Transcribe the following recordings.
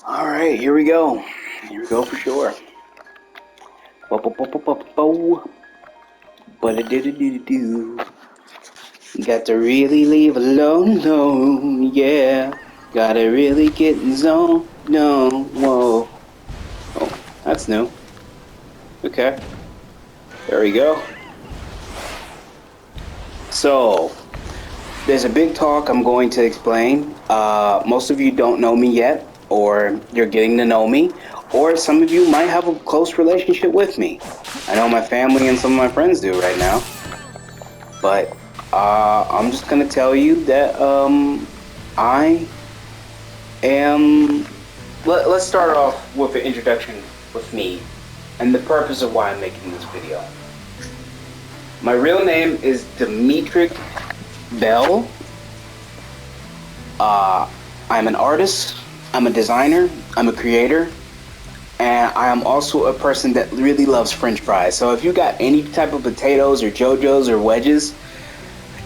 All right, here we go. Here we go for sure. But it did do. Got to really leave alone, no, yeah. Gotta really get in zone, no, whoa. Oh, that's new. Okay, there we go. So, there's a big talk I'm going to explain. Most of you don't know me yet, or you're getting to know me, or some of you might have a close relationship with me. I know my family and some of my friends do right now, but I'm just gonna tell you that I am. Let's start off with an introduction with me and the purpose of why I'm making this video. My real name is Dimitri Bell. I'm an artist, I'm a designer, I'm a creator, and I am also a person that really loves French fries. So if you got any type of potatoes or JoJo's or wedges,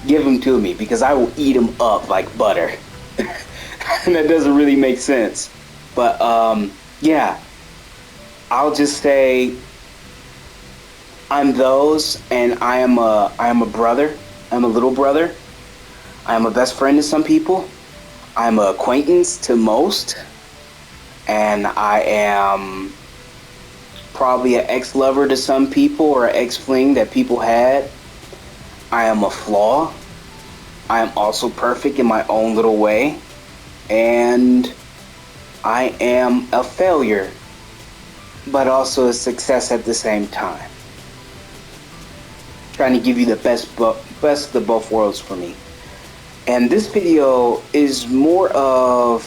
give them to me because I will eat them up like butter. And that doesn't really make sense. But yeah, I'll just say I'm those, and I am a brother. I'm a little brother. I am a best friend to some people. I'm an acquaintance to most, and I am probably an ex-lover to some people or an ex-fling that people had. I am a flaw. I am also perfect in my own little way, and I am a failure, but also a success at the same time. Trying to give you the best of both worlds for me. And this video is more of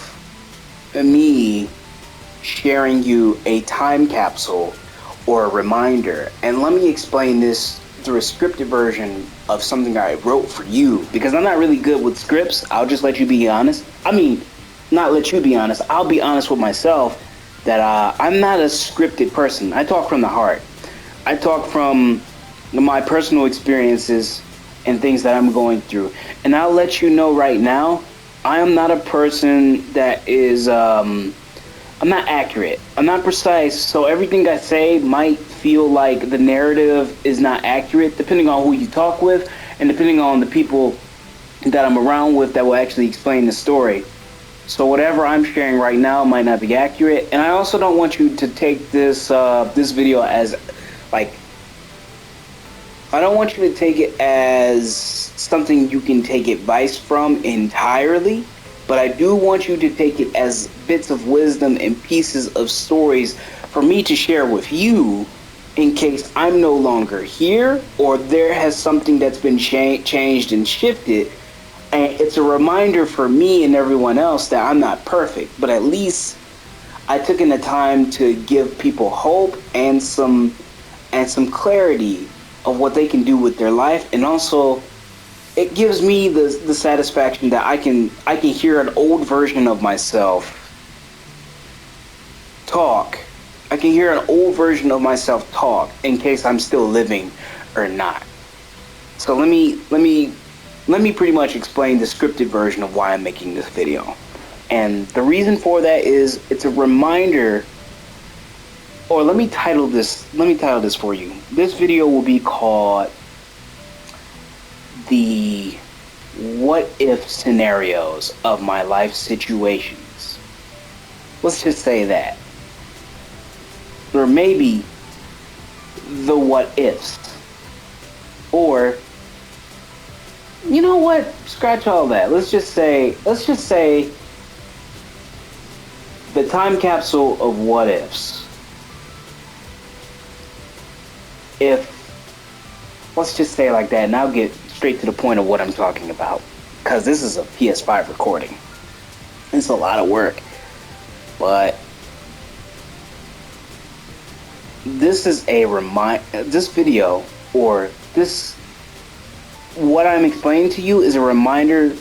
me sharing you a time capsule or a reminder. And let me explain this through a scripted version of something I wrote for you, because I'm not really good with scripts. I'll just let you be honest. I mean, not let you be honest. I'll be honest with myself that I'm not a scripted person. I talk from the heart. I talk from my personal experiences and things that I'm going through. And I'll let you know right now, I am not a person that is, I'm not accurate. I'm not precise. So everything I say might feel like the narrative is not accurate, depending on who you talk with and depending on the people that I'm around with that will actually explain the story. So whatever I'm sharing right now might not be accurate. And I also don't want you to take this video as like, I don't want you to take it as something you can take advice from entirely, but I do want you to take it as bits of wisdom and pieces of stories for me to share with you in case I'm no longer here or there has something that's been changed and shifted. And it's a reminder for me and everyone else that I'm not perfect, but at least I took in the time to give people hope and some clarity of what they can do with their life. And also it gives me the satisfaction that I can hear an old version of myself talk. I can hear an old version of myself talk in case I'm still living or not. So let me pretty much explain the scripted version of why I'm making this video. And the reason for that is it's a reminder. Or let me title this for you. This video will be called the what if scenarios of my life situations. Let's just say that. Or maybe the what ifs. Or you know what? Scratch all that. Let's just say the time capsule of what ifs. If, let's just say it like that, and I'll get straight to the point of what I'm talking about, because this is a PS5 recording. It's a lot of work, but this is this video, or this, what I'm explaining to you is a reminder.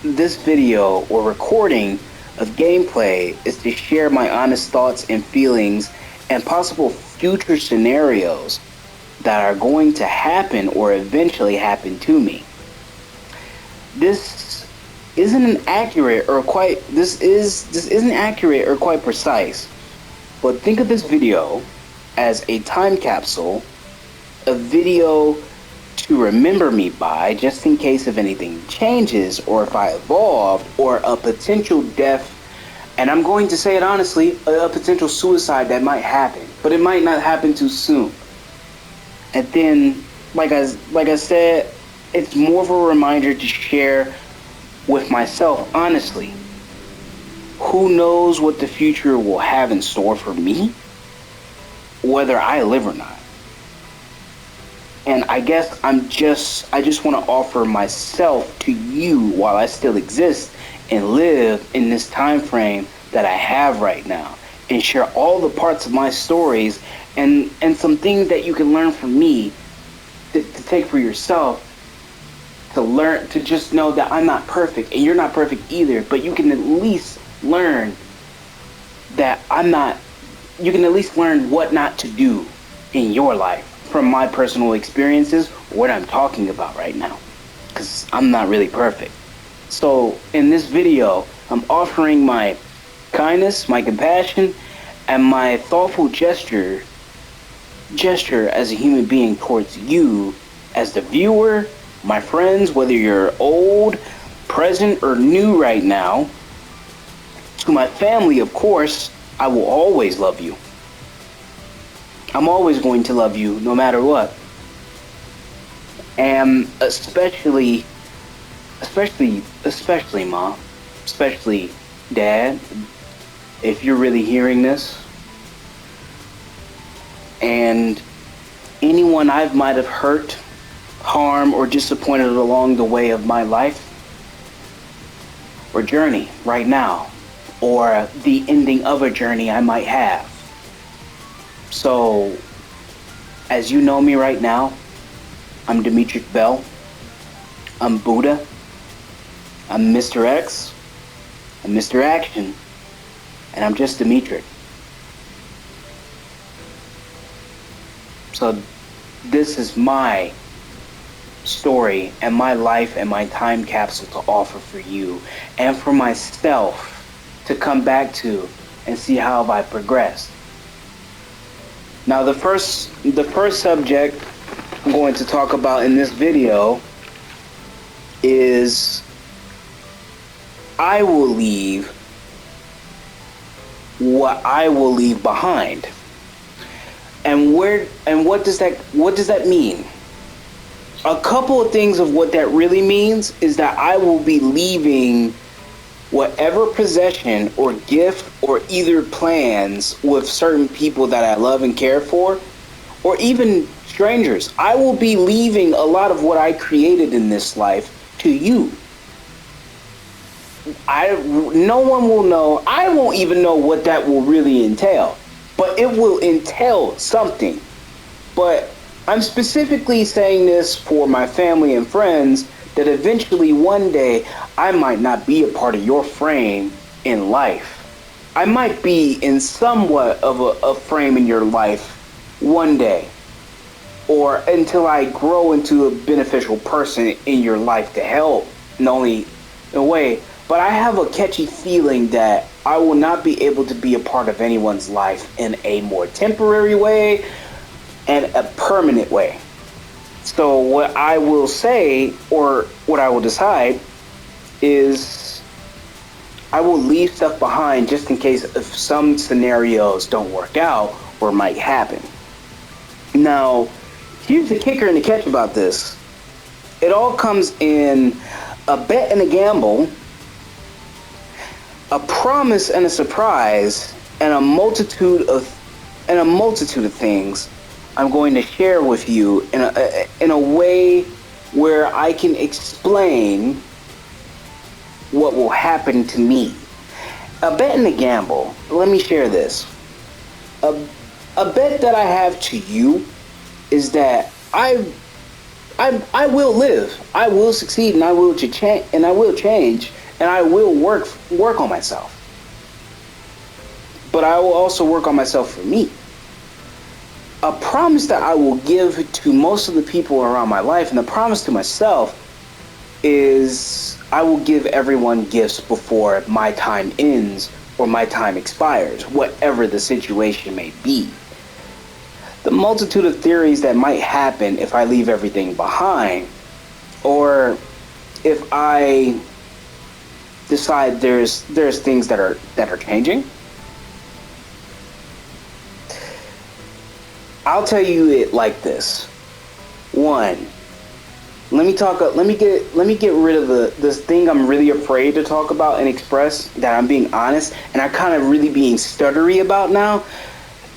This video or recording of gameplay is to share my honest thoughts and feelings and possible future scenarios that are going to happen or eventually happen to me. This isn't accurate or quite this isn't accurate or quite precise. But think of this video as a time capsule, a video to remember me by, just in case if anything changes or if I evolved, or a potential death, and I'm going to say it honestly, a potential suicide that might happen, but it might not happen too soon. And then, like I said, it's more of a reminder to share with myself honestly. Who knows what the future will have in store for me, whether I live or not. And I guess I just want to offer myself to you while I still exist and live in this time frame that I have right now, and share all the parts of my stories and some things that you can learn from me to take for yourself, to learn, to just know that I'm not perfect and you're not perfect either, but you can at least learn that you can at least learn what not to do in your life from my personal experiences, what I'm talking about right now, because I'm not really perfect. So in this video, I'm offering my kindness, my compassion, and my thoughtful gesture as a human being towards you as the viewer, my friends, whether you're old, present, or new right now. To my family, of course, I will always love you. I'm always going to love you no matter what. And especially mom, especially dad, if you're really hearing this, and anyone I might have hurt, harmed, or disappointed along the way of my life or journey right now, or the ending of a journey I might have. So, as you know me right now, I'm Demetric Bell, I'm Buddha, I'm Mr. X, I'm Mr. Action, and I'm just Demetric. So this is my story and my life and my time capsule to offer for you and for myself to come back to and see how have I progressed. Now the first subject I'm going to talk about in this video is I will leave what I will leave behind. And what does that mean? A couple of things of what that really means is that I will be leaving whatever possession or gift or either plans with certain people that I love and care for, or even strangers. I will be leaving a lot of what I created in this life to you. No one will know. I won't even know what that will really entail, but it will entail something. But I'm specifically saying this for my family and friends, that eventually one day I might not be a part of your frame in life. I might be in somewhat of a frame in your life one day, or until I grow into a beneficial person in your life to help, not only in a way, but I have a catchy feeling that I will not be able to be a part of anyone's life in a more temporary way and a permanent way. So what I will say, or what I will decide, is I will leave stuff behind just in case if some scenarios don't work out or might happen. Now, here's the kicker and the catch about this. It all comes in a bet and a gamble, a promise and a surprise, and a multitude of things I'm going to share with you in a way where I can explain what will happen to me. A bet and a gamble. Let me share this. A bet that I have to you is that I will live, I will succeed, and I will change, and I will work on myself. But I will also work on myself for me. A promise that I will give to most of the people around my life, and a promise to myself, is I will give everyone gifts before my time ends or my time expires, whatever the situation may be. The multitude of theories that might happen if I leave everything behind, or if I decide there's things that are changing. I'll tell you it like this. One, let me get rid of this thing I'm really afraid to talk about and express, that I'm being honest and I'm kind of really being stuttery about now,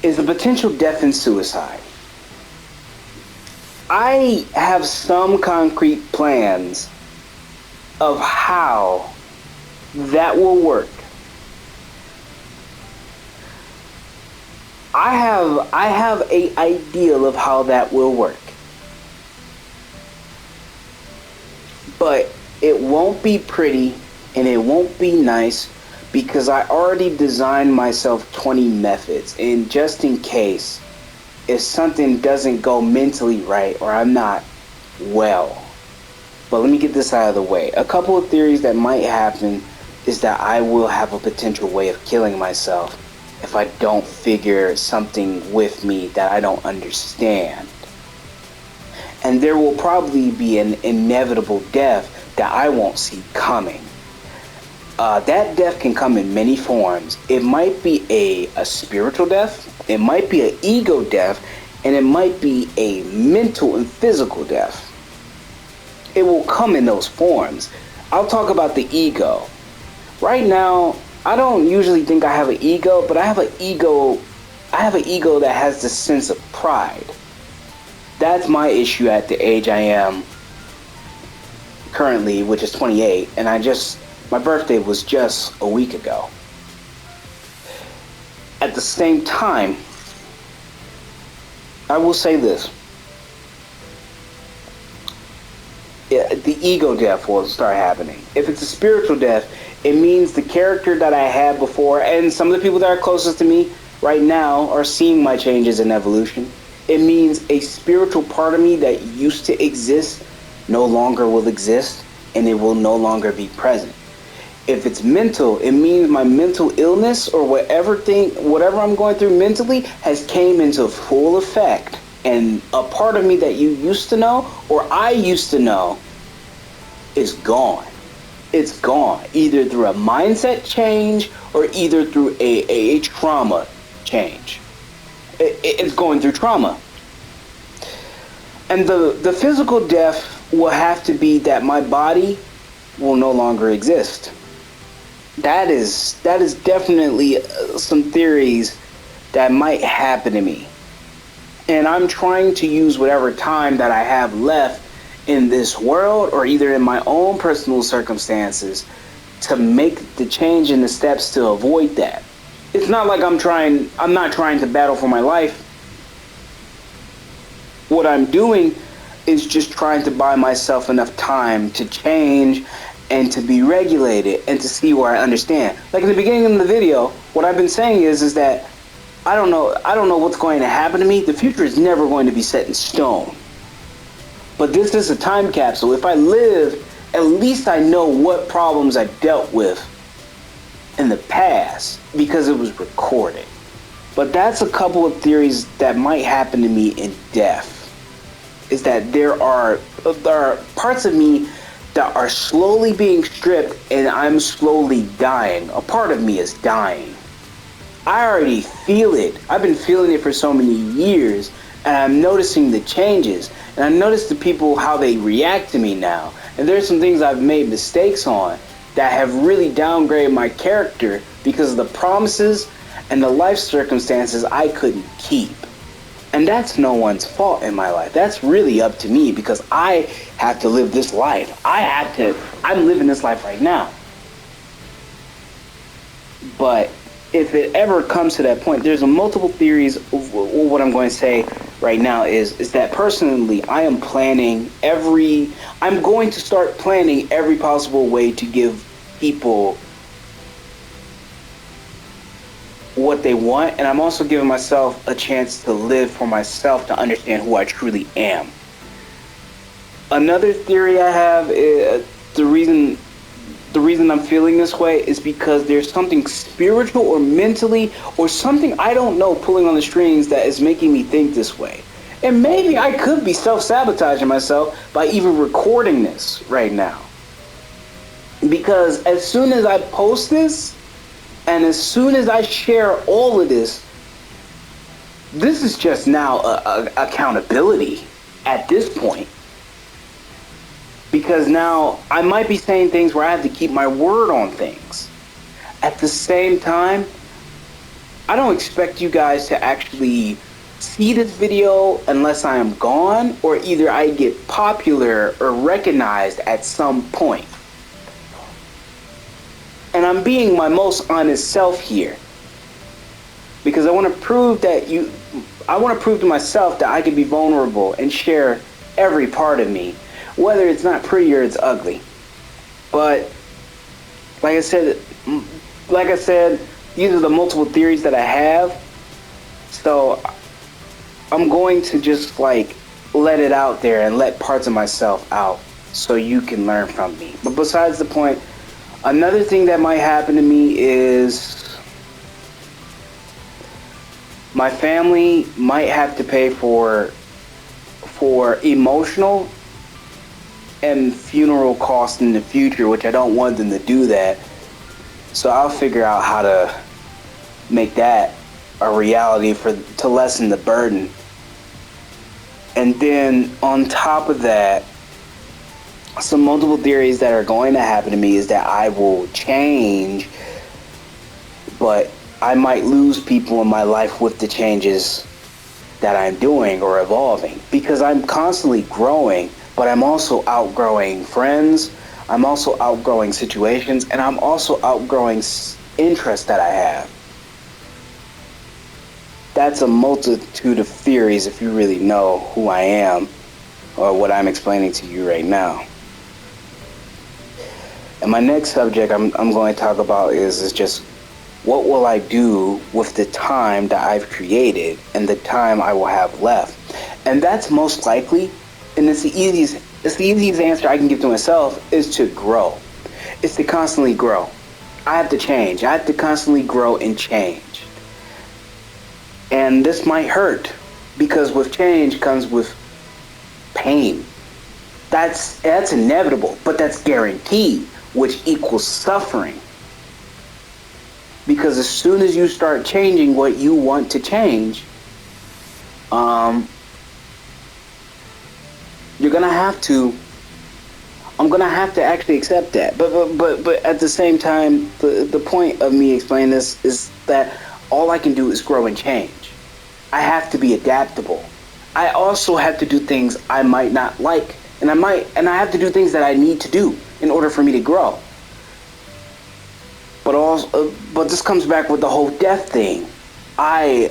is the potential death and suicide. I have some concrete plans of how that will work. I have a ideal of how that will work. But it won't be pretty and it won't be nice, because I already designed myself 20 methods, and just in case if something doesn't go mentally right or I'm not well. But let me get this out of the way. A couple of theories that might happen is that I will have a potential way of killing myself if I don't figure something with me that I don't understand. And there will probably be an inevitable death that I won't see coming. That death can come in many forms. It might be a spiritual death, it might be an ego death, and it might be a mental and physical death. It will come in those forms. I'll talk about the ego. Right now, I don't usually think I have an ego, but I have an ego that has the sense of pride. That's my issue at the age I am currently, which is 28, and my birthday was just a week ago. At the same time, I will say this. The ego death will start happening. If it's a spiritual death, it means the character that I had before, and some of the people that are closest to me right now are seeing my changes in evolution. It means a spiritual part of me that used to exist no longer will exist, and it will no longer be present. If it's mental, it means my mental illness or whatever I'm going through mentally has came into full effect, and a part of me that you used to know or I used to know is gone. It's gone, either through a mindset change or either through a trauma change. It's going through trauma. And the physical death will have to be that my body will no longer exist. That is definitely some theories that might happen to me. And I'm trying to use whatever time that I have left in this world, or either in my own personal circumstances, to make the change in the steps to avoid that. It's not like I'm not trying to battle for my life. What I'm doing is just trying to buy myself enough time to change and to be regulated and to see where I understand. Like in the beginning of the video, what I've been saying is that I don't know what's going to happen to me. The future is never going to be set in stone. But this is a time capsule. If I live, at least I know what problems I dealt with in the past because it was recorded. But that's a couple of theories that might happen to me in death. Is that there are parts of me that are slowly being stripped and I'm slowly dying. A part of me is dying. I already feel it. I've been feeling it for so many years, and I'm noticing the changes. And I notice the people, how they react to me now. And there's some things I've made mistakes on that have really downgraded my character because of the promises and the life circumstances I couldn't keep. And that's no one's fault in my life. That's really up to me because I have to live this life. I'm living this life right now. But if it ever comes to that point, there's multiple theories. What I'm going to say right now is that personally, I'm going to start planning every possible way to give people what they want, and I'm also giving myself a chance to live for myself, to understand who I truly am. Another theory I have the reason I'm feeling this way is because there's something spiritual or mentally or something I don't know pulling on the strings that is making me think this way. And maybe I could be self-sabotaging myself by even recording this right now. Because as soon as I post this, and as soon as I share all of this is just now accountability at this point. Because now I might be saying things where I have to keep my word on things. At the same time, I don't expect you guys to actually see this video unless I am gone, or either I get popular or recognized at some point. And I'm being my most honest self here, because I want to prove to myself that I can be vulnerable and share every part of me, whether it's not pretty or it's ugly. But like I said, these are the multiple theories that I have. So I'm going to just like let it out there and let parts of myself out so you can learn from me. But besides the point, another thing that might happen to me is my family might have to pay for emotional and funeral costs in the future, which I don't want them to do that. So I'll figure out how to make that a reality to lessen the burden. And then on top of that, some multiple theories that are going to happen to me is that I will change, but I might lose people in my life with the changes that I'm doing or evolving, because I'm constantly growing, but I'm also outgrowing friends, I'm also outgrowing situations, and I'm also outgrowing interests that I have. That's a multitude of theories if you really know who I am or what I'm explaining to you right now. And my next subject I'm going to talk about is just what will I do with the time that I've created and the time I will have left. And that's most likely, and it's the easiest answer I can give to myself, is to grow. It's to constantly grow. I have to change. I have to constantly grow and change. And this might hurt, because with change comes with pain. That's inevitable, but that's guaranteed, which equals suffering. Because as soon as you start changing what you want to change, I'm gonna have to actually accept that. But at the same time, the point of me explaining this is that all I can do is grow and change. I have to be adaptable. I also have to do things I might not like, and I have to do things that I need to do in order for me to grow. But this comes back with the whole death thing. A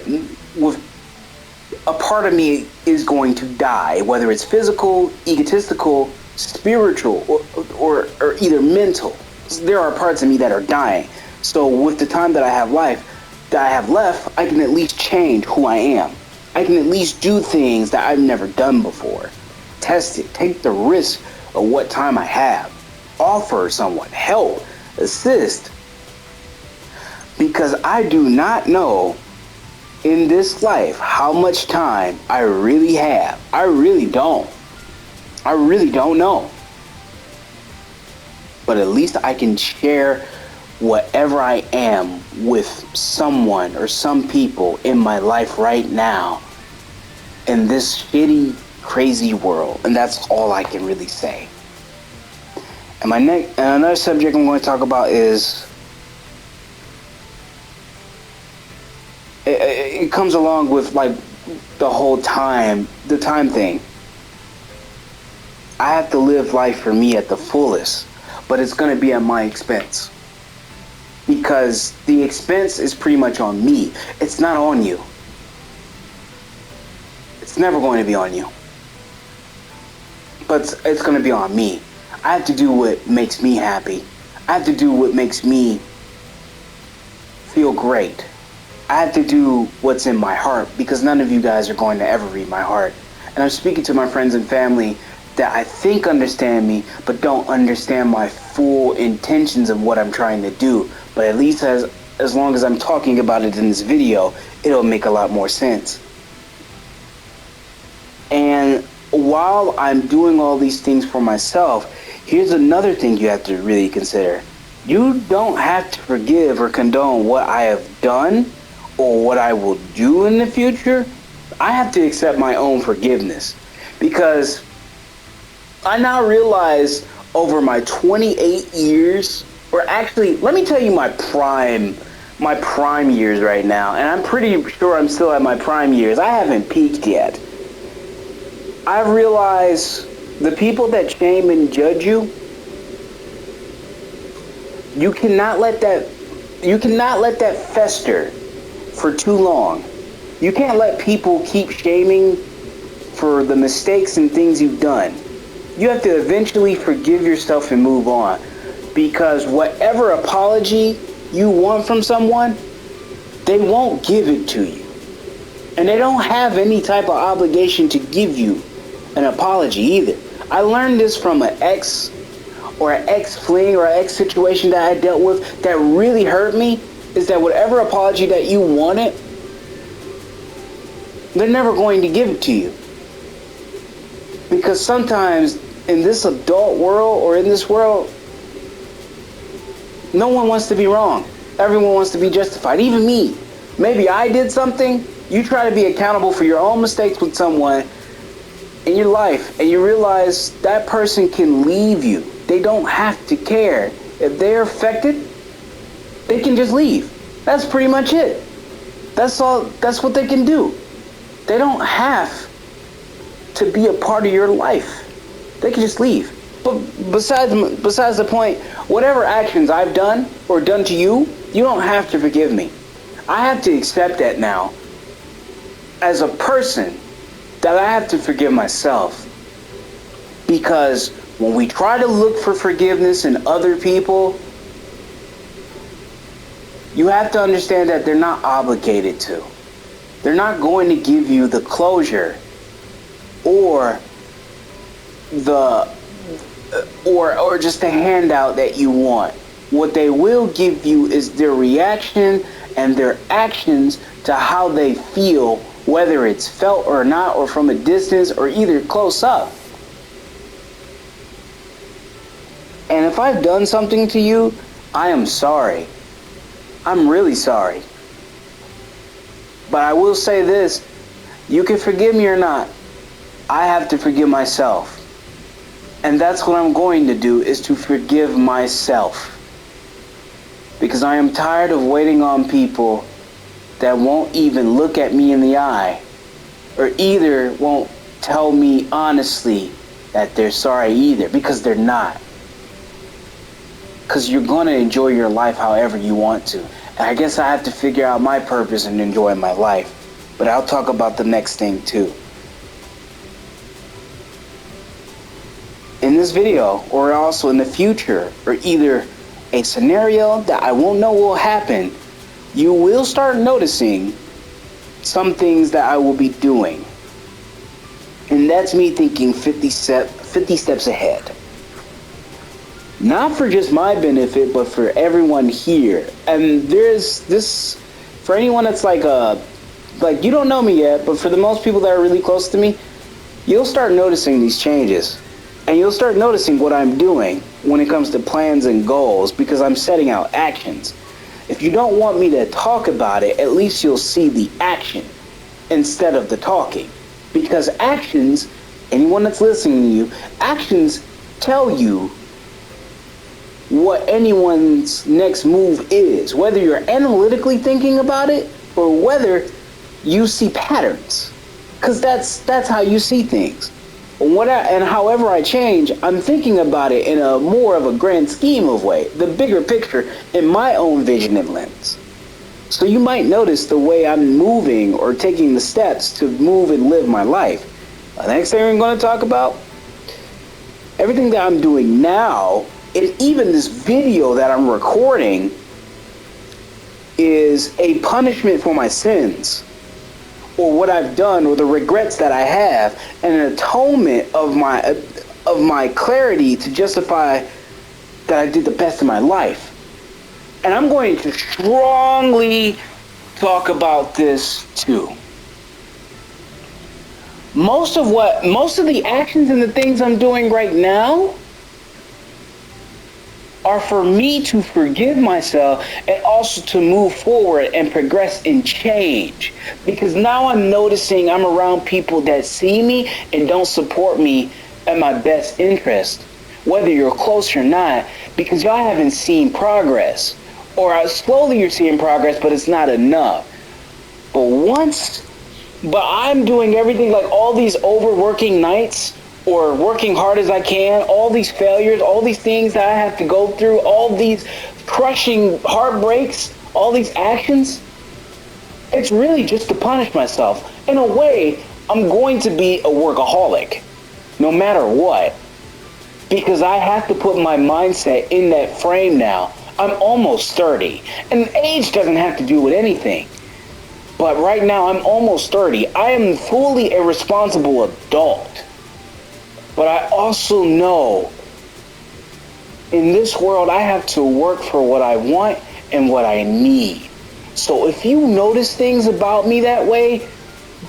part of me is going to die, whether it's physical, egotistical, spiritual, or either mental. There are parts of me that are dying. So with the time that I have left, I can at least change who I am. I can at least do things that I've never done before. Test it. Take the risk of what time I have. Offer someone help, assist. Because I do not know in this life how much time I really have. I really don't. I really don't know. But at least I can share whatever I am with someone or some people in my life right now in this shitty, crazy world. And that's all I can really say. And another subject I'm going to talk about is it comes along with like the whole time, the time thing. I have to live life for me at the fullest, but it's going to be at my expense. Because the expense is pretty much on me. It's not on you. It's never going to be on you. But it's going to be on me. I have to do what makes me happy. I have to do what makes me feel great. I have to do what's in my heart, because none of you guys are going to ever read my heart. And I'm speaking to my friends and family that I think understand me, but don't understand my full intentions of what I'm trying to do. But at least as long as I'm talking about it in this video, it'll make a lot more sense. And while I'm doing all these things for myself, here's another thing you have to really consider. You don't have to forgive or condone what I have done or what I will do in the future. I have to accept my own forgiveness, because I now realize over my 28 years, or actually, let me tell you my prime years right now, and I'm pretty sure I'm still at my prime years. I haven't peaked yet. I've realized the people that shame and judge you, you cannot let that fester for too long. You can't let people keep shaming for the mistakes and things you've done. You have to eventually forgive yourself and move on, because whatever apology you want from someone, they won't give it to you. And they don't have any type of obligation to give you an apology either. I learned this from an ex or an ex-fling or an ex-situation that I dealt with that really hurt me, is that whatever apology that you wanted, they're never going to give it to you. Because sometimes in this adult world, or in this world, no one wants to be wrong. Everyone wants to be justified. Even me. Maybe I did something. You try to be accountable for your own mistakes with someone in your life, and you realize that person can leave you. They don't have to care. If they're affected, they can just leave. That's pretty much it. That's all. That's what they can do. They don't have to be a part of your life. They can just leave. But besides the point, whatever actions I've done or done to you, you don't have to forgive me. I have to accept that now. As a person, that I have to forgive myself. Because when we try to look for forgiveness in other people, you have to understand that they're not obligated to. They're not going to give you the closure or or just the handout that you want. What they will give you is their reaction and their actions to how they feel, whether it's felt or not, or from a distance, or either close up. And if I've done something to you, I am sorry. I'm really sorry. But I will say this, you can forgive me or not, I have to forgive myself. And that's what I'm going to do, is to forgive myself. Because I am tired of waiting on people that won't even look at me in the eye, or either won't tell me honestly that they're sorry either, because they're not. Because you're going to enjoy your life however you want to. And I guess I have to figure out my purpose and enjoy my life. But I'll talk about the next thing too. In this video, or also in the future, or either a scenario that I won't know will happen, you will start noticing some things that I will be doing. And that's me thinking 50 steps ahead. Not for just my benefit, but for everyone here. And there's this, for anyone that's like you don't know me yet, but for the most people that are really close to me, you'll start noticing these changes. And you'll start noticing what I'm doing when it comes to plans and goals, because I'm setting out actions. If you don't want me to talk about it, at least you'll see the action instead of the talking. Because actions, anyone that's listening to you, actions tell you what anyone's next move is, whether you're analytically thinking about it or whether you see patterns, because that's how you see things. And however I change, I'm thinking about it in a more of a grand scheme of way, the bigger picture in my own vision and lens. So you might notice the way I'm moving or taking the steps to move and live my life. The next thing I'm going to talk about, everything that I'm doing now, and even this video that I'm recording, is a punishment for my sins, or what I've done, or the regrets that I have, and an atonement of of my clarity to justify that I did the best of my life. And I'm going to strongly talk about this too. Most of the actions and the things I'm doing right now are for me to forgive myself and also to move forward and progress and change. Because now I'm noticing I'm around people that see me and don't support me at my best interest, whether you're close or not, because y'all haven't seen progress. Or slowly you're seeing progress, but it's not enough. But I'm doing everything, like all these overworking nights or working hard as I can, all these failures, all these things that I have to go through, all these crushing heartbreaks, all these actions, it's really just to punish myself. In a way, I'm going to be a workaholic, no matter what, because I have to put my mindset in that frame now. I'm almost 30, and age doesn't have to do with anything. But right now, I'm almost 30. I am fully a responsible adult. But I also know in this world, I have to work for what I want and what I need. So if you notice things about me that way,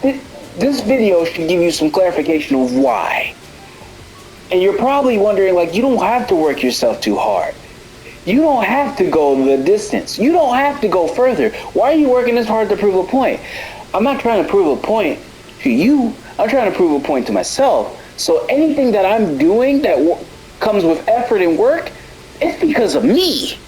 this video should give you some clarification of why. And you're probably wondering, like, you don't have to work yourself too hard. You don't have to go the distance. You don't have to go further. Why are you working this hard to prove a point? I'm not trying to prove a point to you. I'm trying to prove a point to myself. So anything that I'm doing that comes with effort and work, it's because of me.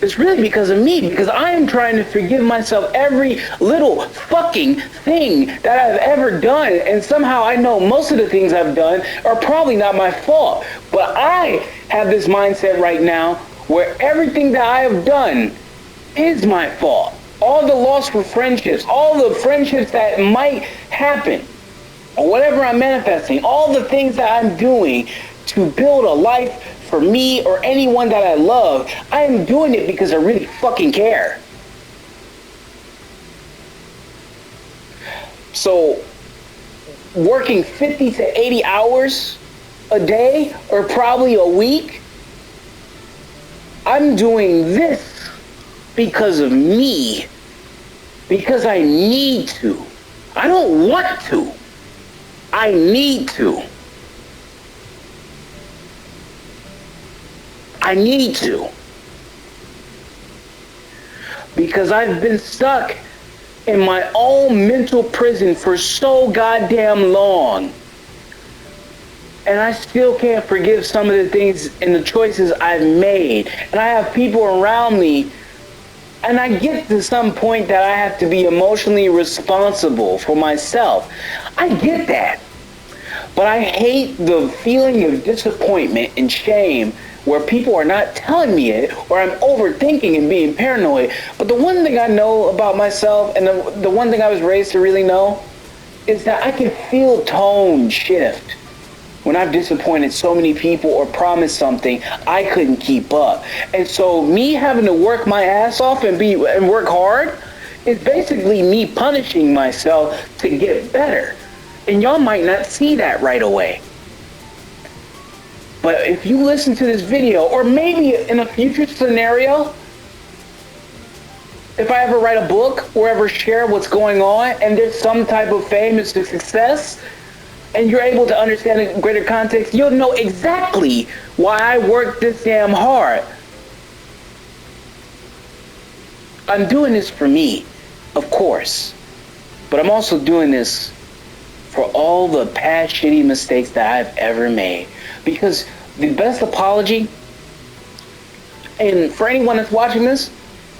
It's really because of me, because I am trying to forgive myself every little fucking thing that I've ever done. And somehow I know most of the things I've done are probably not my fault. But I have this mindset right now where everything that I have done is my fault. All the loss for friendships, all the friendships that might happen, or whatever I'm manifesting, all the things that I'm doing to build a life for me or anyone that I love, I am doing it because I really fucking care. So, working 50 to 80 hours a day, or probably a week, I'm doing this because of me. Because I need to. I don't want to. I need to. I need to. Because I've been stuck in my own mental prison for so goddamn long. And I still can't forgive some of the things and the choices I've made. And I have people around me, and I get to some point that I have to be emotionally responsible for myself. I get that. But I hate the feeling of disappointment and shame where people are not telling me it, or I'm overthinking and being paranoid. But the one thing I know about myself, and the one thing I was raised to really know, is that I can feel tone shift when I've disappointed so many people or promised something I couldn't keep up. And so me having to work my ass off and work hard is basically me punishing myself to get better. And y'all might not see that right away. But if you listen to this video, or maybe in a future scenario, if I ever write a book or ever share what's going on and there's some type of fame and success, and you're able to understand a greater context, you'll know exactly why I worked this damn hard. I'm doing this for me, of course, but I'm also doing this for all the past shitty mistakes that I've ever made. Because the best apology, and for anyone that's watching this,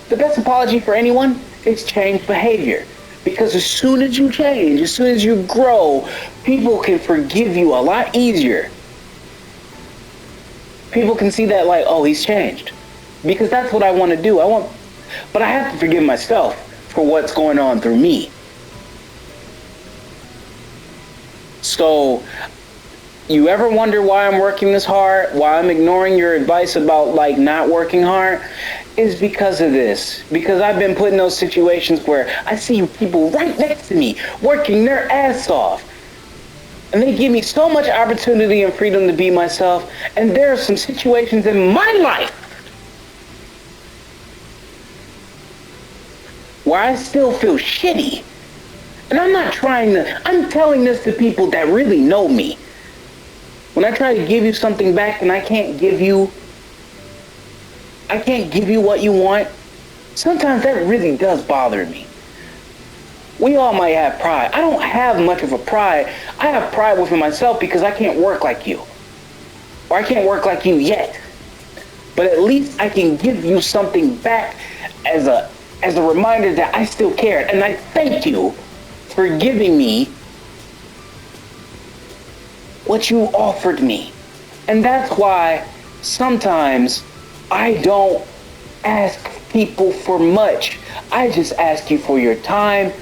the best apology for anyone is change behavior. Because as soon as you change, as soon as you grow, people can forgive you a lot easier. People can see that, like, oh, he's changed. Because that's what I want to do. But I have to forgive myself for what's going on through me. So, you ever wonder why I'm working this hard? Why I'm ignoring your advice about, like, not working hard? Is because of this. Because I've been put in those situations where I see people right next to me working their ass off. And they give me so much opportunity and freedom to be myself. And there are some situations in my life where I still feel shitty. And I'm telling this to people that really know me. When I try to give you something back and I can't give you what you want, sometimes that really does bother me. We all might have pride. I don't have much of a pride. I have pride within myself because I can't work like you. Or I can't work like you yet. But at least I can give you something back as a reminder that I still care. And I thank you for giving me what you offered me. And that's why sometimes I don't ask people for much. I just ask you for your time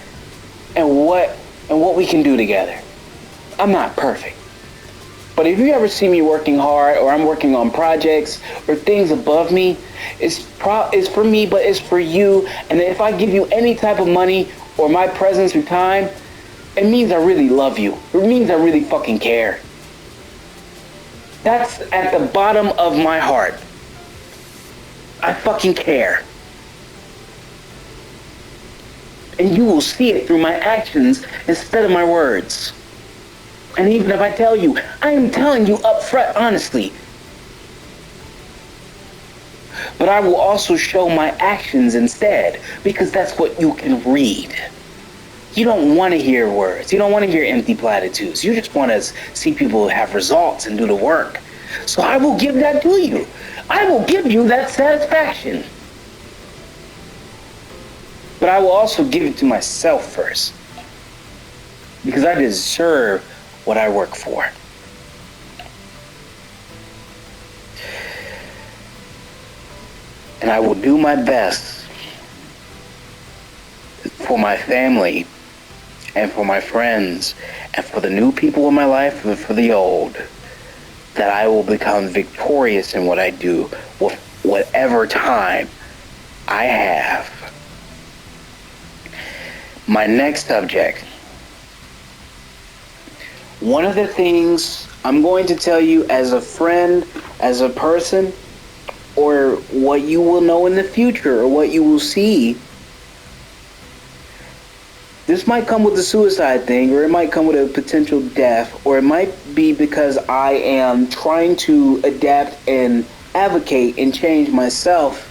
and what we can do together. I'm not perfect. But if you ever see me working hard, or I'm working on projects or things above me, it's for me, but it's for you. And if I give you any type of money or my presence or time, it means I really love you. It means I really fucking care. That's at the bottom of my heart. I fucking care. And you will see it through my actions instead of my words. And even if I tell you, I am telling you up front honestly. But I will also show my actions instead, because that's what you can read. You don't want to hear words. You don't want to hear empty platitudes. You just want to see people have results and do the work. So I will give that to you. I will give you that satisfaction. But I will also give it to myself first, because I deserve what I work for. And I will do my best for my family and for my friends and for the new people in my life and for the old, that I will become victorious in what I do with whatever time I have. My next subject. One of the things I'm going to tell you as a friend, as a person, or what you will know in the future, or what you will see, this might come with a suicide thing, or it might come with a potential death, or it might be because I am trying to adapt and advocate and change myself.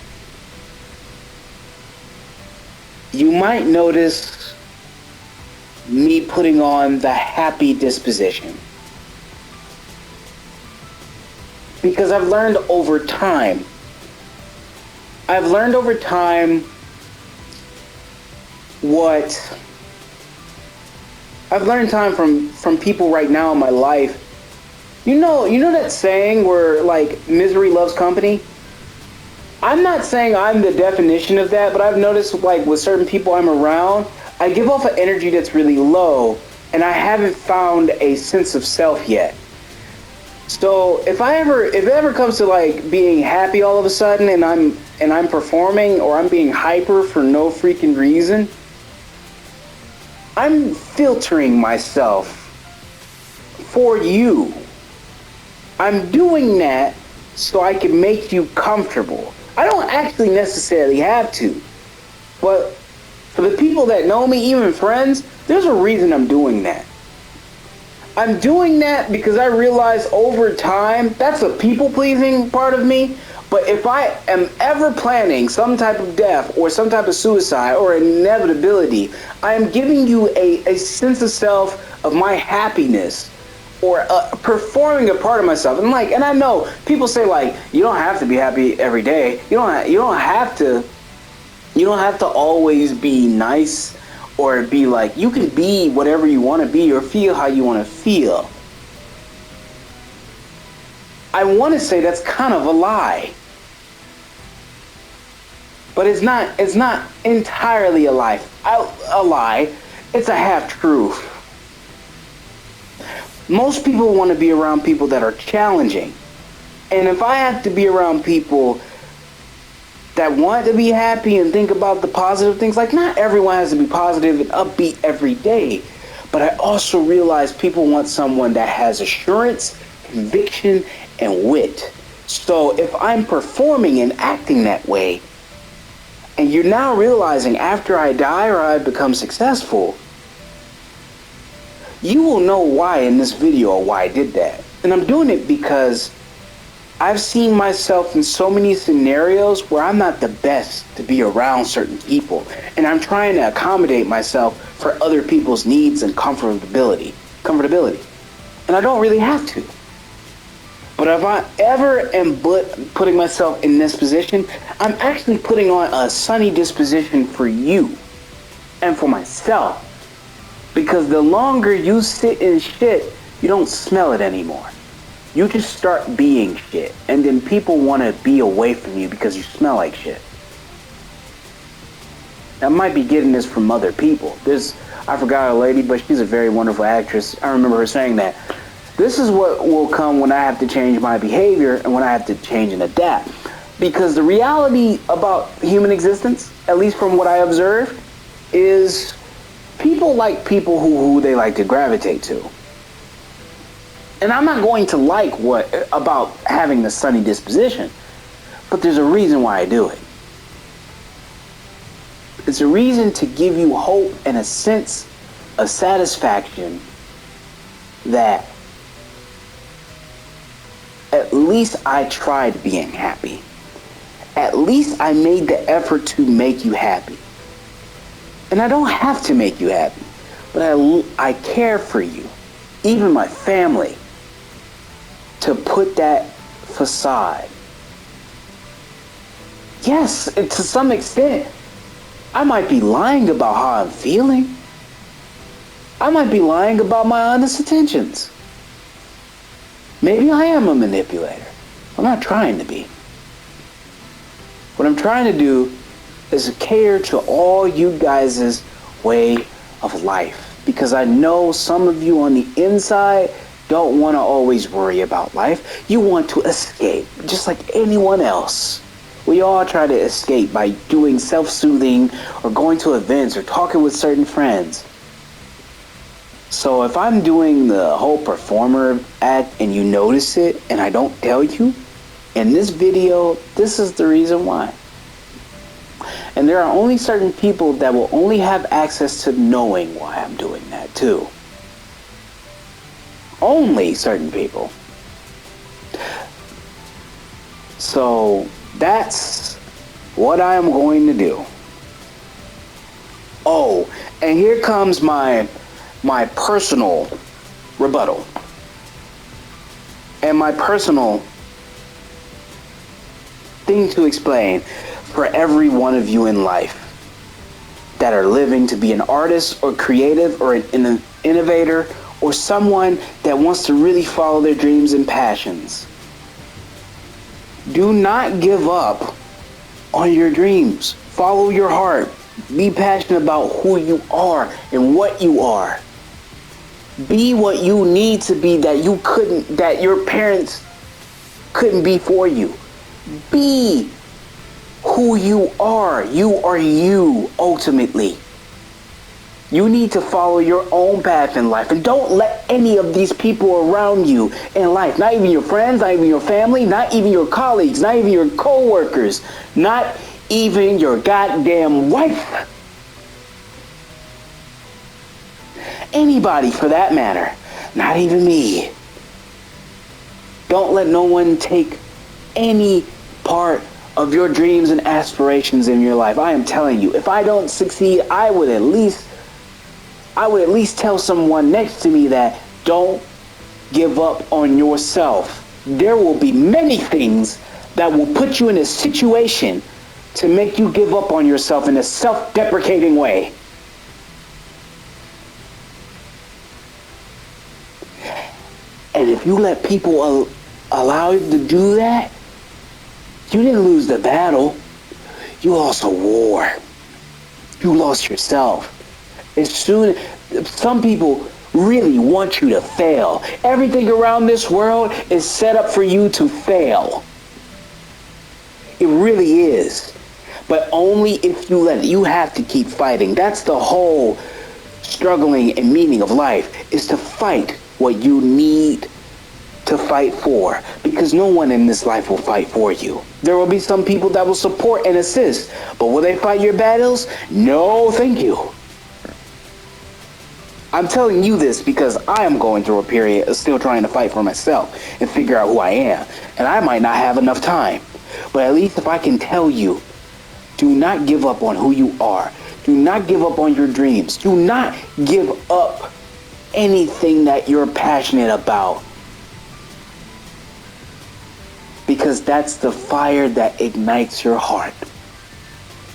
You might notice me putting on the happy disposition, because I've learned over time from people right now in my life. You know that saying where, like, misery loves company? I'm not saying I'm the definition of that, but I've noticed, like, with certain people I'm around, I give off an energy that's really low, and I haven't found a sense of self yet. So if it ever comes to, like, being happy all of a sudden, and I'm performing, or I'm being hyper for no freaking reason, I'm filtering myself for you. I'm doing that so I can make you comfortable. I don't actually necessarily have to, but for the people that know me, even friends, there's a reason I'm doing that. I'm doing that because I realize over time, that's a people-pleasing part of me. But if I am ever planning some type of death or some type of suicide or inevitability, I am giving you a sense of self, of my happiness, or performing a part of myself. And I know people say, like, you don't have to be happy every day. You don't have to always be nice, or be like, you can be whatever you want to be or feel how you want to feel. I want to say that's kind of a lie. But it's not entirely a lie. It's a half truth. Most people want to be around people that are challenging. And if I have to be around people that want to be happy and think about the positive things, like, not everyone has to be positive and upbeat every day. But I also realize people want someone that has assurance, conviction, and wit. So if I'm performing and acting that way, and you're now realizing after I die or I become successful, you will know why in this video or why I did that. And I'm doing it because I've seen myself in so many scenarios where I'm not the best to be around certain people, and I'm trying to accommodate myself for other people's needs and comfortability. And I don't really have to. But if I ever am putting myself in this position, I'm actually putting on a sunny disposition for you and for myself. Because the longer you sit in shit, you don't smell it anymore. You just start being shit. And then people want to be away from you because you smell like shit. I might be getting this from other people. I forgot her lady, but she's a very wonderful actress. I remember her saying that. This is what will come when I have to change my behavior and when I have to change and adapt. Because the reality about human existence, at least from what I observe, is people like people who they like to gravitate to. And I'm not going to like about having the sunny disposition, but there's a reason why I do it. It's a reason to give you hope and a sense of satisfaction that at least I tried being happy. At least I made the effort to make you happy. And I don't have to make you happy, but I care for you, even my family, to put that facade. Yes, to some extent, I might be lying about how I'm feeling. I might be lying about my honest intentions. Maybe I am a manipulator. I'm not trying to be. What I'm trying to do is cater to all you guys' way of life. Because I know some of you on the inside don't want to always worry about life. You want to escape, just like anyone else. We all try to escape by doing self-soothing or going to events or talking with certain friends. So if I'm doing the whole performer act and you notice it and I don't tell you, in this video, this is the reason why. And there are only certain people that will only have access to knowing why I'm doing that too. Only certain people. So that's what I am going to do. Oh, and here comes my personal rebuttal. And my personal thing to explain for every one of you in life that are living to be an artist or creative or an innovator or someone that wants to really follow their dreams and passions. Do not give up on your dreams. Follow your heart. Be passionate about who you are and what you are. Be what you need to be that your parents couldn't be for you. Be who you are. You are you, ultimately. You need to follow your own path in life. And don't let any of these people around you in life, not even your friends, not even your family, not even your colleagues, not even your co-workers, not even your goddamn wife, anybody for that matter, not even me. Don't let no one take any part of your dreams and aspirations in your life. I am telling you, if I don't succeed, I would at least tell someone next to me that don't give up on yourself. There will be many things that will put you in a situation to make you give up on yourself in a self-deprecating way. And if you let people allow you to do that, you didn't lose the battle. You lost a war. You lost yourself. Some people really want you to fail. Everything around this world is set up for you to fail. It really is. But only if you let it. You have to keep fighting. That's the whole struggling and meaning of life is to fight what you need to fight for, because no one in this life will fight for you. There will be some people that will support and assist, but will they fight your battles? No, thank you. I'm telling you this because I am going through a period of still trying to fight for myself and figure out who I am, and I might not have enough time. But at least if I can tell you, do not give up on who you are. Do not give up on your dreams. Do not give up anything that you're passionate about. Because that's the fire that ignites your heart.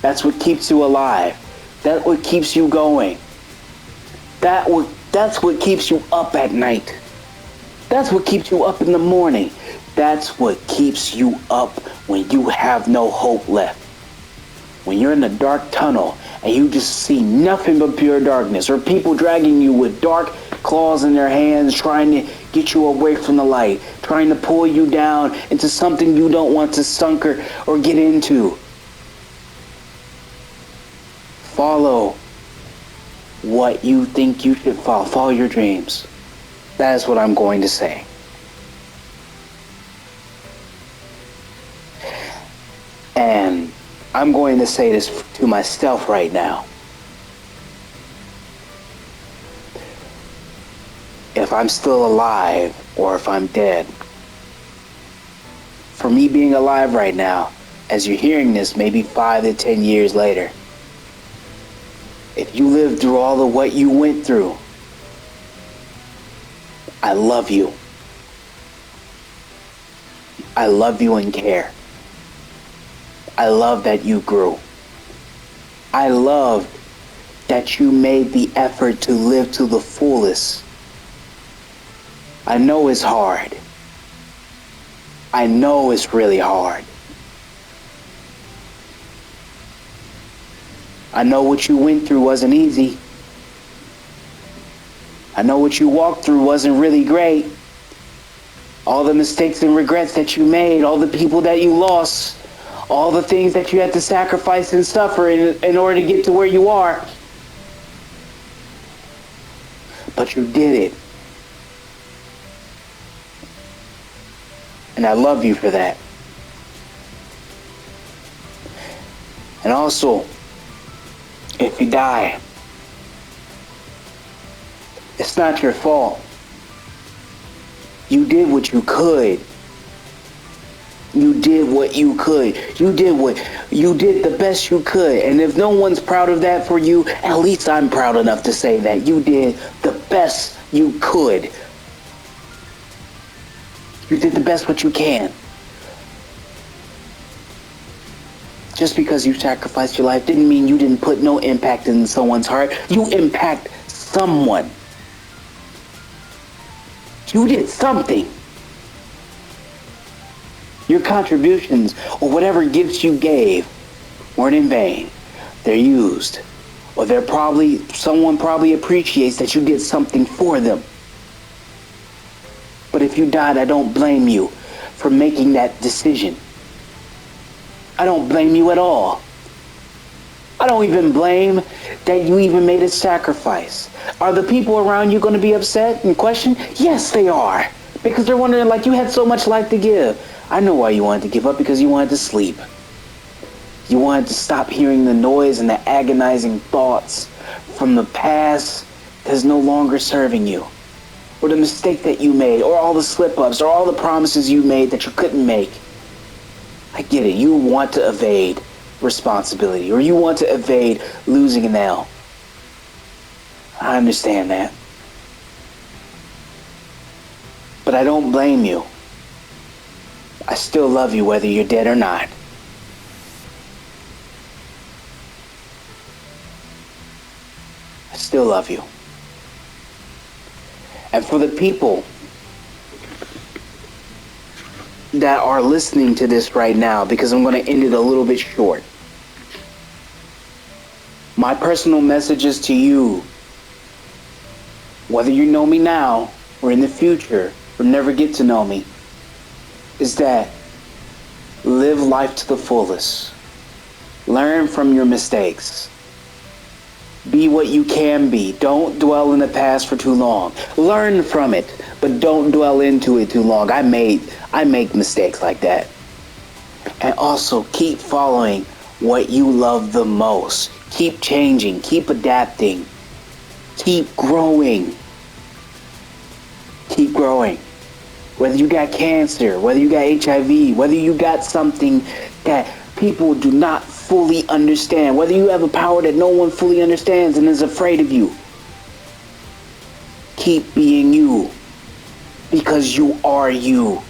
That's what keeps you alive. That's what keeps you going. That's what keeps you up at night. That's what keeps you up in the morning. That's what keeps you up when you have no hope left. When you're in a dark tunnel and you just see nothing but pure darkness, or people dragging you with dark claws in their hands trying to get you away from the light, trying to pull you down into something you don't want to sink or get into. Follow what you think you should follow. Follow your dreams. That is what I'm going to say. And I'm going to say this to myself right now. If I'm still alive or if I'm dead. For me being alive right now, as you're hearing this, maybe 5 to 10 years later, if you lived through all of what you went through, I love you. I love you and care. I love that you grew. I love that you made the effort to live to the fullest. I know it's hard. I know it's really hard. I know what you went through wasn't easy. I know what you walked through wasn't really great. All the mistakes and regrets that you made, all the people that you lost, all the things that you had to sacrifice and suffer in order to get to where you are. But you did it. And I love you for that. And also, if you die, it's not your fault. You did what you could. You did what you could. You did the best you could. And if no one's proud of that for you, at least I'm proud enough to say that you did the best you could. You did the best what you can. Just because you sacrificed your life didn't mean you didn't put no impact in someone's heart. You impact someone. You did something. Your contributions or whatever gifts you gave weren't in vain. They're used. Or someone probably appreciates that you did something for them. But if you died, I don't blame you for making that decision. I don't blame you at all. I don't even blame that you even made a sacrifice. Are the people around you going to be upset and question? Yes, they are. Because they're wondering, like, you had so much life to give. I know why you wanted to give up, because you wanted to sleep. You wanted to stop hearing the noise and the agonizing thoughts from the past that's no longer serving you. Or the mistake that you made, or all the slip-ups, or all the promises you made that you couldn't make. I get it. You want to evade responsibility, or you want to evade losing an L. I understand that. But I don't blame you. I still love you whether you're dead or not. I still love you. And for the people that are listening to this right now, because I'm going to end it a little bit short, my personal messages to you, whether you know me now or in the future or never get to know me, is that live life to the fullest. Learn from your mistakes. Be what you can be. Don't dwell in the past for too long. Learn from it, but don't dwell into it too long. I make mistakes like that. And also keep following what you love the most. Keep changing, keep adapting, keep growing. Keep growing. Whether you got cancer, whether you got HIV, whether you got something that people do not fully understand, whether you have a power that no one fully understands and is afraid of you, keep being you, because you are you.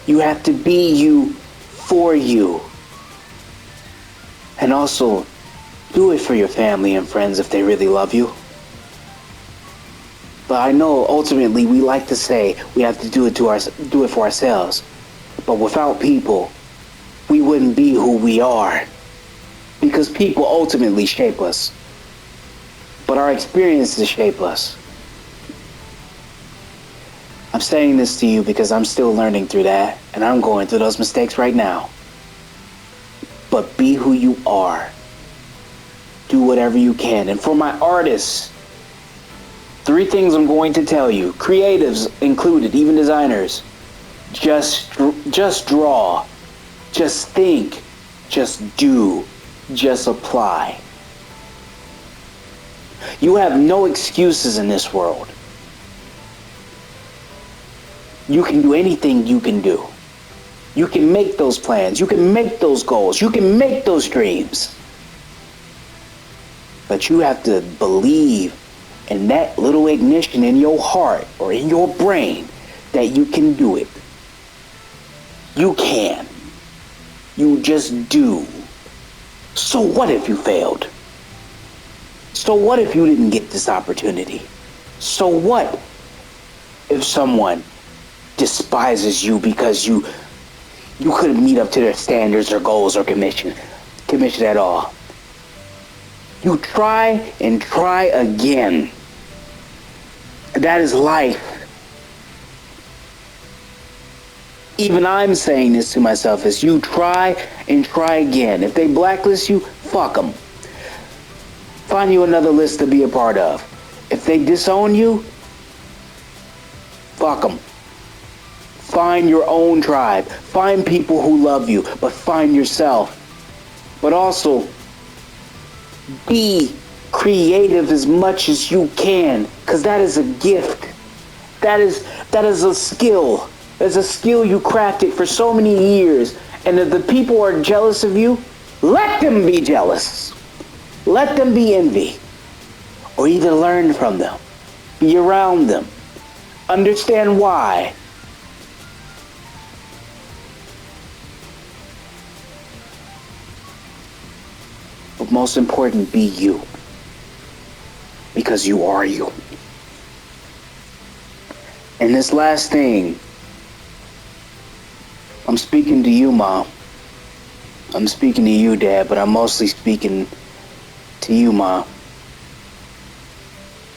You have to be you for you. And also, do it for your family and friends if they really love you. But I know ultimately we like to say we have to do it for ourselves. But without people, we wouldn't be who we are. Because people ultimately shape us. But our experiences shape us. I'm saying this to you because I'm still learning through that, and I'm going through those mistakes right now. But be who you are. Do whatever you can. And for my artists, 3 things I'm going to tell you, creatives included, even designers. Just draw, just think, just do, just apply. You have no excuses in this world. You can do anything you can do. You can make those plans, you can make those goals, you can make those dreams. But you have to believe in that little ignition in your heart or in your brain that you can do it. You can. You just do. So what if you failed? So what if you didn't get this opportunity? So what if someone despises you because you couldn't meet up to their standards or goals or commission at all? You try and try again. That is life. Even I'm saying this to myself, is you try and try again. If they blacklist you, fuck them. Find you another list to be a part of. If they disown you, fuck them. Find your own tribe. Find people who love you, but find yourself. But also, be creative as much as you can, because that is a gift. That is a skill. It's a skill you crafted for so many years. And if the people are jealous of you, let them be jealous. Let them be envy. Or either learn from them. Be around them. Understand why. But most important, be you. Because you are you. And this last thing, I'm speaking to you, Mom. I'm speaking to you, Dad, but I'm mostly speaking to you, Mom.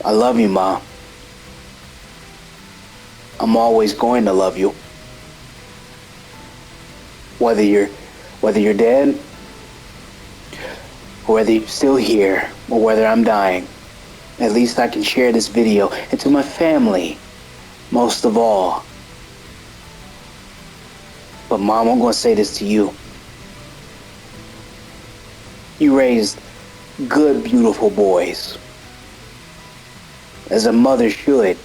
I love you, Mom. I'm always going to love you. Whether you're dead, or whether you're still here, or whether I'm dying, at least I can share this video, and to my family, most of all. But Mom, I'm going to say this to you. You raised good, beautiful boys, as a mother should.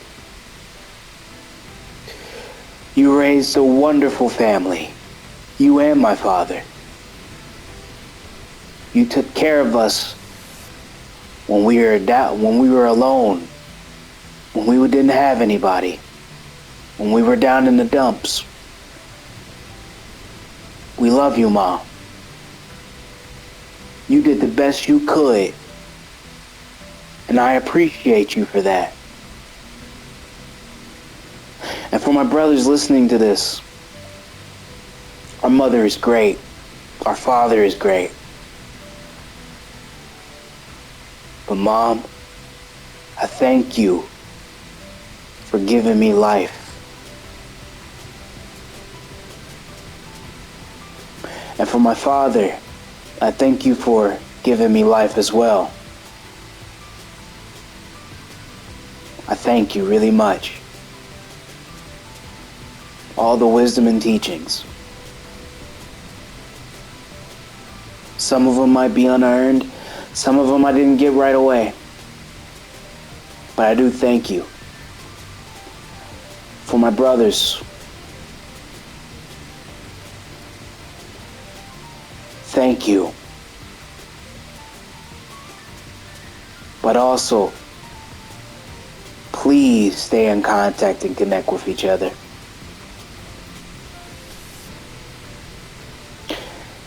You raised a wonderful family, you and my father. You took care of us when we were alone, when we didn't have anybody, when we were down in the dumps. We love you, Mom. You did the best you could, and I appreciate you for that. And for my brothers listening to this, our mother is great. Our father is great. But Mom, I thank you for giving me life. And for my father, I thank you for giving me life as well. thank you really much. All the wisdom and teachings. Some of them might be unearned. Some of them I didn't get right away. But I do thank you. For my brothers, thank you. But also, please stay in contact and connect with each other.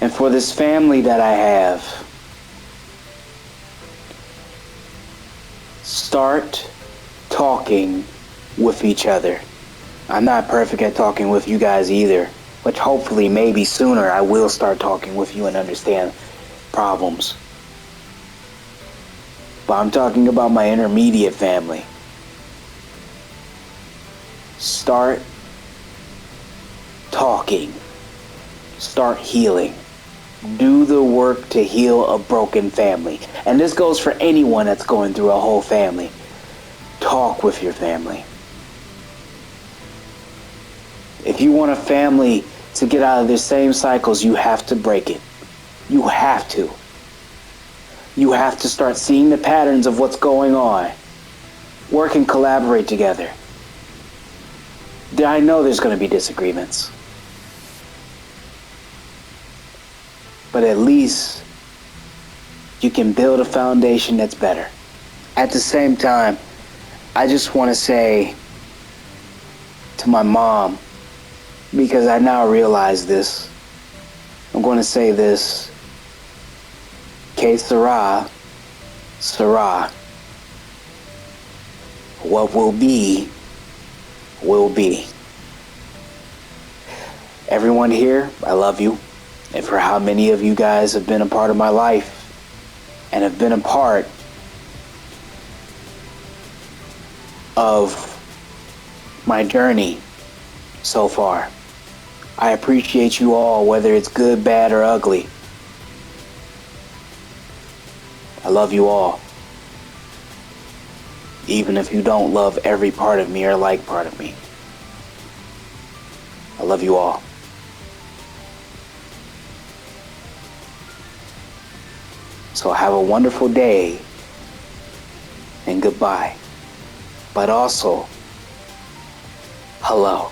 And for this family that I have, start talking with each other. I'm not perfect at talking with you guys either, which hopefully maybe sooner I will start talking with you and understand problems. But I'm talking about my intermediate family. Start talking. Start healing. Do the work to heal a broken family. And this goes for anyone that's going through a whole family. Talk with your family. If you want a family to get out of their same cycles, you have to break it. You have to. You have to start seeing the patterns of what's going on. Work and collaborate together. I know there's going to be disagreements. But at least you can build a foundation that's better. At the same time, I just want to say to my mom, because I now realize this, I'm going to say this: Que sera, sera. What will be, will be. Everyone here, I love you. And for how many of you guys have been a part of my life and have been a part of my journey so far. I appreciate you all, whether it's good, bad, or ugly. I love you all. Even if you don't love every part of me or like part of me. I love you all. So have a wonderful day and goodbye. But also, hello.